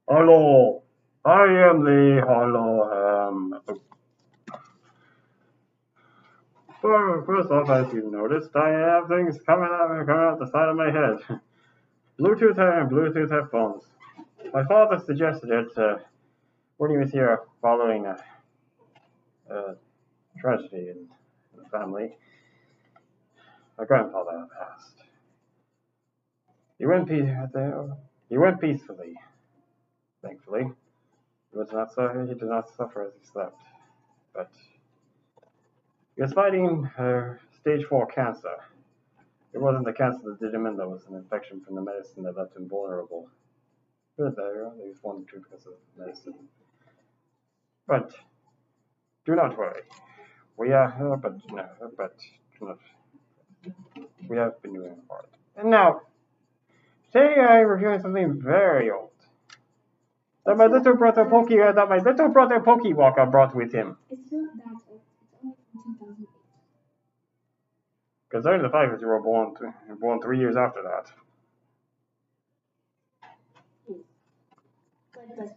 Hello, I am the hello. First off, as you noticed, I have things coming out the side of my head. Bluetooth and Bluetooth headphones. My father suggested it when he was here following a tragedy in the family. My grandfather passed. He went peacefully, thankfully. He did not suffer as he slept, but he was fighting stage 4 cancer. It wasn't the cancer that did him in, though. It was an infection from the medicine that left him vulnerable. Good there, at least 1 or 2 because of medicine. But do not worry. We are, we have been doing our part. And now, today I'm reviewing something very old. That my little brother Pokey Walker brought with him. It's not that old. It's only from 2008. Considering the fact that you were born 3 years after that. But it doesn't matter.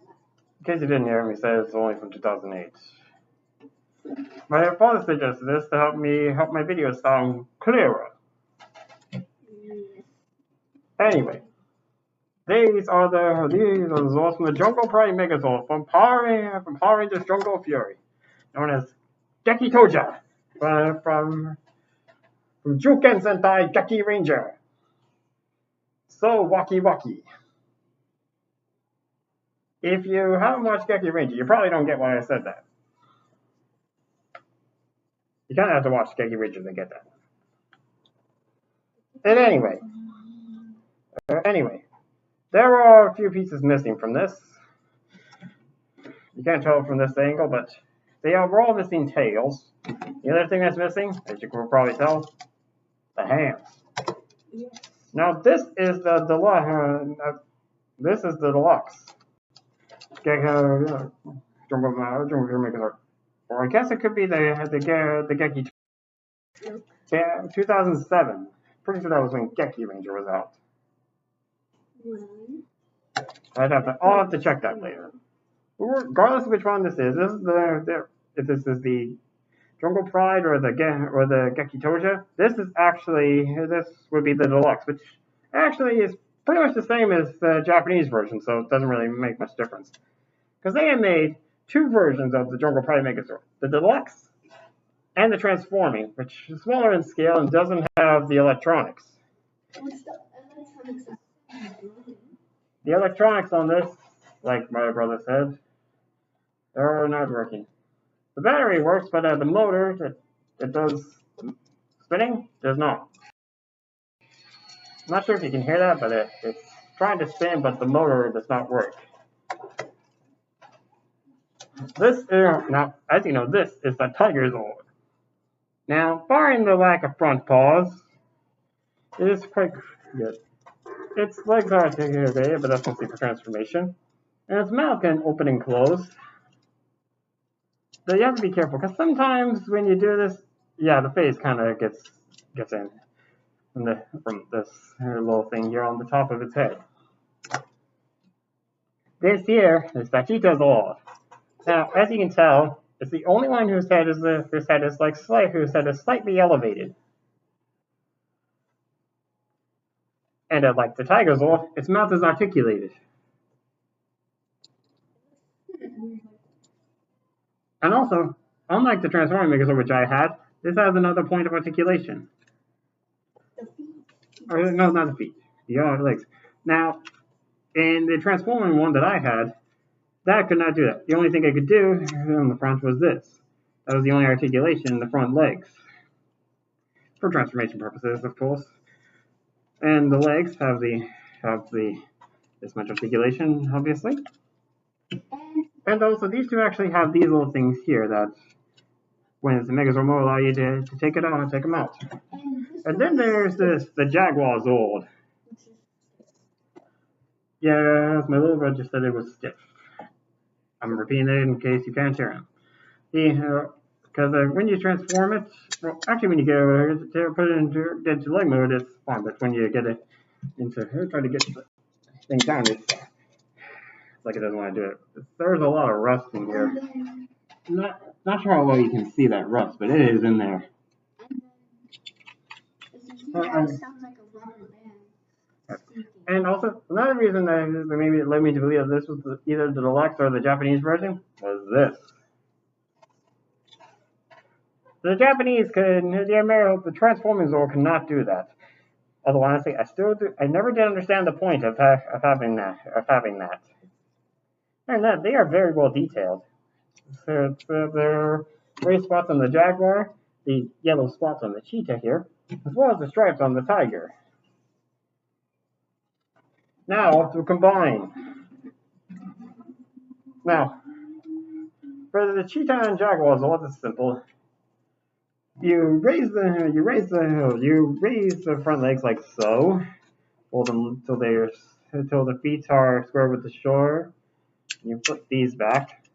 In case you didn't hear me say, it's only from 2008. My father suggested this to help my videos sound clearer. Anyway, these are the Zords from the Jungle Pride Megazord from Power Rangers Jungle Fury, known as Geki Toja from Juken Sentai Geki Ranger. So Waki. If you haven't watched Geki Ranger, you probably don't get why I said that. You kind of have to watch Geki Ranger to get that. And anyway, there are a few pieces missing from this. You can't tell from this angle, but they are all missing tails. The other thing that's missing, as you can probably tell, the hands. Yes. Now this is the deluxe. This is the deluxe. Or I guess it could be the Geki. Yeah, 2007. Pretty sure that was when Geki Ranger was out. Well, I'll have to check that later. Regardless of which one this is if this is the Jungle Pride or the Geki Toja, this would be the deluxe, which actually is pretty much the same as the Japanese version, so it doesn't really make much difference. Because they have made 2 versions of the Jungle Pride Megazord, the deluxe and the transforming, which is smaller in scale and doesn't have the electronics. what's the electronics? The electronics on this, like my brother said, they're not working. The battery works, but the motor that does spinning does not. I'm not sure if you can hear that, but it's trying to spin, but the motor does not work. Now, as you know, this is the Megazord. Now, barring the lack of front paws, it is quite good. Its legs are articulated, but that's mostly for transformation. And its mouth can open and close. But you have to be careful, because sometimes when you do this, the face kind of gets in from this little thing here on the top of its head. This here is Megazord. Now, as you can tell, it's the only one whose head is slightly elevated. And like the Megazord, its mouth is articulated. And also, unlike the transforming Megazord which I had, this has another point of articulation. The feet. Or, no, not the feet. The legs. Now, in the transforming one that I had, that could not do that. The only thing I could do on the front was this. That was the only articulation in the front legs. For transformation purposes, of course. And the legs have this much articulation, obviously. And also, these two actually have these little things here that, when it's a Megazord mode, allow you to take it out and take them out. And then there's the Jaguar Zord. Yeah, my little brother just said it was stiff. I'm repeating it in case you can't hear him. Because when you transform it, well, actually when you put it into leg mode, it's fine. But when you get it into try to get the thing down, like it doesn't want to do it. There's a lot of rust in here. And then, Not sure how well you can see that rust, but it is in there. as you hear, that sounds like a rubber band speaking. And also, another reason that maybe it led me to believe this was either the deluxe or the Japanese version was this. The Japanese the transforming Zord could not do that. Although honestly, I never did understand the point of having that. And they are very well detailed. So there are gray spots on the jaguar, the yellow spots on the cheetah here, as well as the stripes on the tiger. Now to combine. Now, for the cheetah and jaguar, it's a lot simple. You raise the front legs like so. Hold them until the feet are square with the shore. You put these back.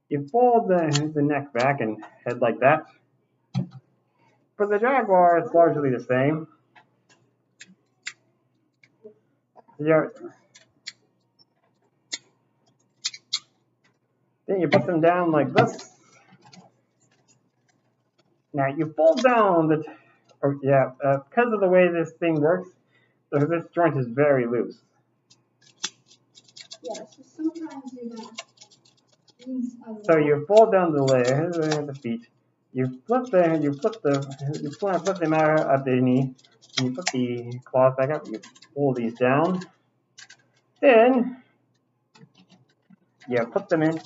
You fold the neck back and head like that. For the jaguar, it's largely the same. Then you put them down like this. Now you fold down because of the way this thing works, this joint is very loose. Yeah, so sometimes they got these So you fold down the legs, the feet. You flip them out at the knee. And you put the claws back up. You pull these down. Then you put them in.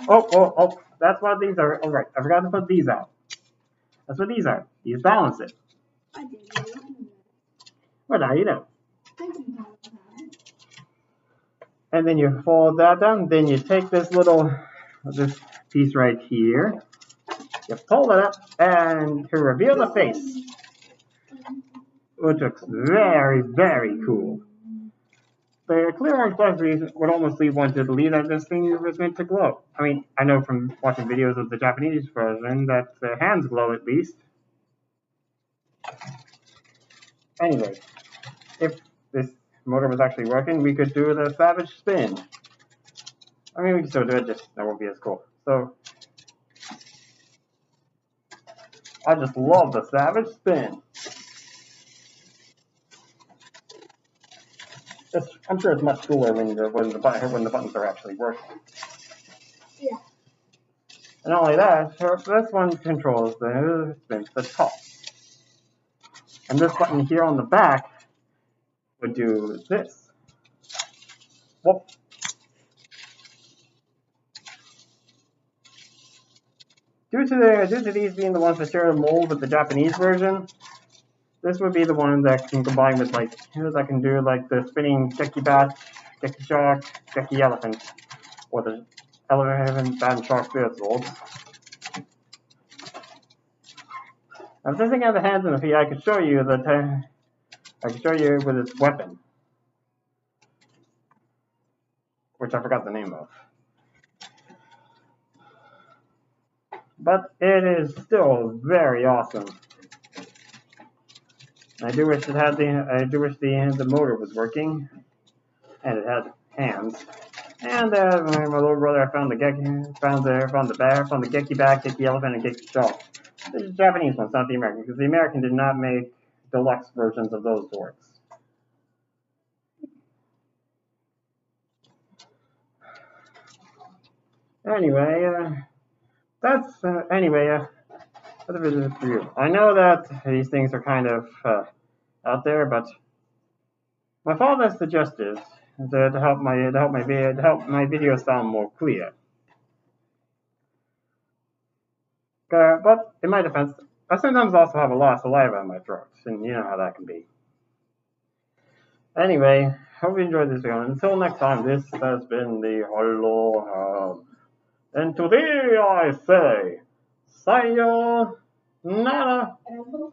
Oh! That's what these are. All right, I forgot to put these out. That's what these are. These balance it. I didn't know. Well, now you know. Thank you, And then you fold that down. Then you take this piece right here. You pull it up, and to reveal the face, which looks very, very cool. The clear orange accessories would almost lead one to believe that this thing was meant to glow. I mean, I know from watching videos of the Japanese version that the hands glow at least. Anyway, if this motor was actually working, we could do the savage spin. I mean, we can still do it, just that won't be as cool. So, I just love the savage spin. I'm sure it's much cooler when the buttons are actually working. Yeah. And not only that, this one controls the top. And this button here on the back would do this. Whoop. Due to these being the ones that share a mold with the Japanese version, this would be the one that can combine with that can do like the spinning Geki Bat, Geki Shark, Geki Elephant, or the Elephant Bat and Shark Megazord. Now, since I have the hands and the feet, I could show you with its weapon, which I forgot the name of. But it is still very awesome. I do wish the motor was working, and it had hands. And my little brother found the Geki Bat, Geki Elephant, and Geki Shark. This is the Japanese ones, not the American, because the American did not make deluxe versions of those Zords. Anyway, that's what is it for you? I know that these things are kind of out there, but my father suggested to help my videos sound more clear. But in my defense, I sometimes also have a lot of saliva in my throat, and you know how that can be. Anyway, hope you enjoyed this video. Until next time, this has been the Hello Ham. And today I say, sayonara. And I'm